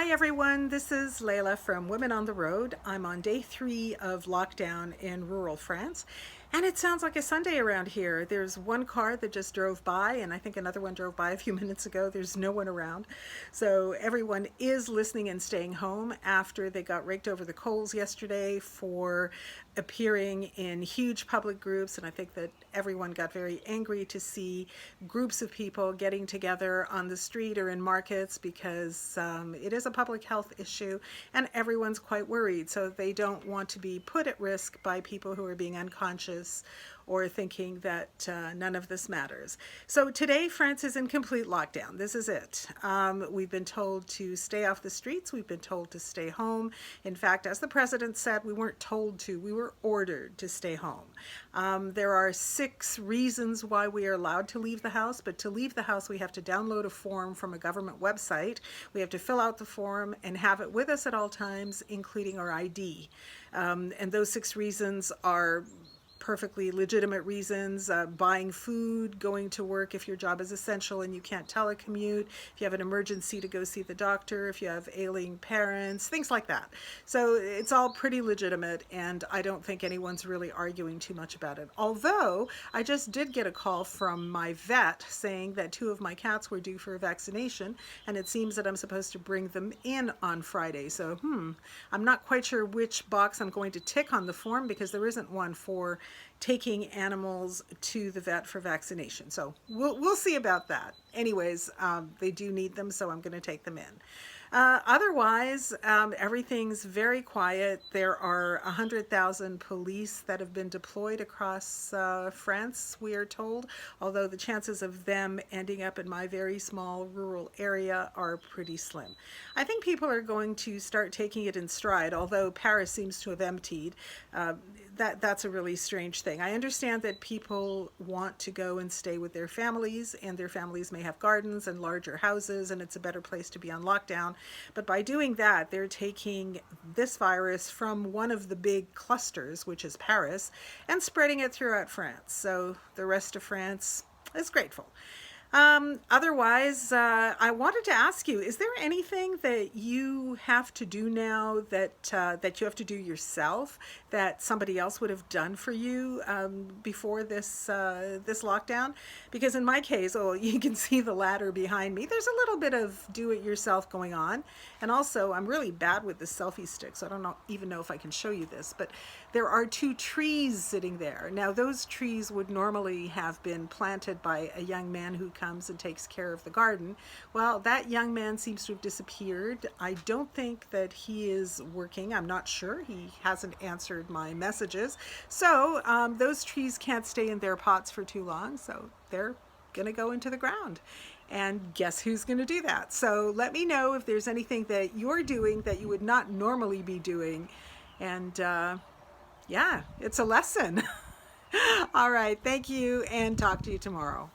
Hi everyone, this is Layla from Women on the Road. I'm on day 3 of lockdown in rural France, and it sounds like a Sunday around here. There's one car that just drove by, and I think another one drove by a few minutes ago. There's no one around. So everyone is listening and staying home after they got raked over the coals yesterday for appearing in huge public groups, and I think that everyone got very angry to see groups of people getting together on the street or in markets because it is a public health issue and everyone's quite worried, so they don't want to be put at risk by people who are being unconscious or thinking that none of this matters. So today France is in complete lockdown. This is it. We've been told to stay off the streets. We've been told to stay home. In fact, as the president said, we weren't told to, we were ordered to stay home. There are 6 reasons why we are allowed to leave the house, but to leave the house we have to download a form from a government website. We have to fill out the form and have it with us at all times, including our ID. And those 6 reasons are perfectly legitimate reasons: buying food, going to work if your job is essential and you can't telecommute, if you have an emergency to go see the doctor, if you have ailing parents, things like that. So it's all pretty legitimate, and I don't think anyone's really arguing too much about it. Although I just did get a call from my vet saying that 2 of my cats were due for a vaccination, and it seems that I'm supposed to bring them in on Friday. So I'm not quite sure which box I'm going to tick on the form, because there isn't one for taking animals to the vet for vaccination. So we'll see about that. Anyways, they do need them, so I'm going to take them in. Otherwise, everything's very quiet. There are 100,000 police that have been deployed across France, we are told, although the chances of them ending up in my very small rural area are pretty slim. I think people are going to start taking it in stride, although Paris seems to have emptied. That's a really strange thing. I understand that people want to go and stay with their families, and their families may have gardens and larger houses, and it's a better place to be on lockdown. But by doing that, they're taking this virus from one of the big clusters, which is Paris, and spreading it throughout France. So the rest of France is grateful. Otherwise, I wanted to ask you, is there anything that you have to do now that you have to do yourself that somebody else would have done for you before this lockdown? Because in my case, you can see the ladder behind me. There's a little bit of do-it-yourself going on. And also, I'm really bad with the selfie stick, so I don't even know if I can show you this, but there are 2 trees sitting there. Now, those trees would normally have been planted by a young man who comes and takes care of the garden. Well, that young man seems to have disappeared. I don't think that he is working. I'm not sure. He hasn't answered my messages. So those trees can't stay in their pots for too long, so they're gonna go into the ground. And guess who's going to do that? So let me know if there's anything that you're doing that you would not normally be doing. And yeah, it's a lesson. All right, thank you, and talk to you tomorrow.